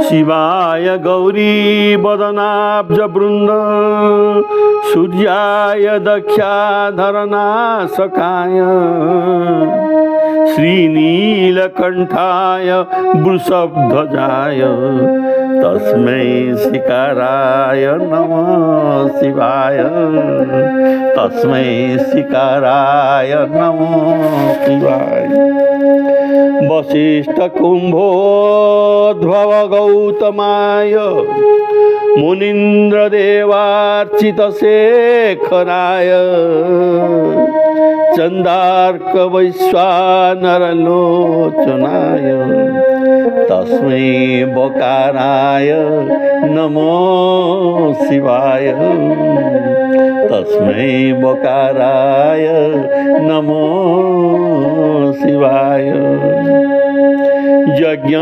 शिवाय गौरी वदनाब्ज वृन्द सूर्याय दक्षाधरनाशकाय श्रीनीलकण्ठाय वृषभध्वजाय तस्मै शिकाराय नमः शिवाय तस्मै शिकाराय नमः शिवाय वसिष्ठ कुम्भोद्भव गौतमाय मुनीन्द्र देवार्चित शेखराय चंदार्क वैश्वानर लोचनाय तस्मै बकाराय नमो शिवाय तस्मै बकाराय नमो शिवाय। यज्ञ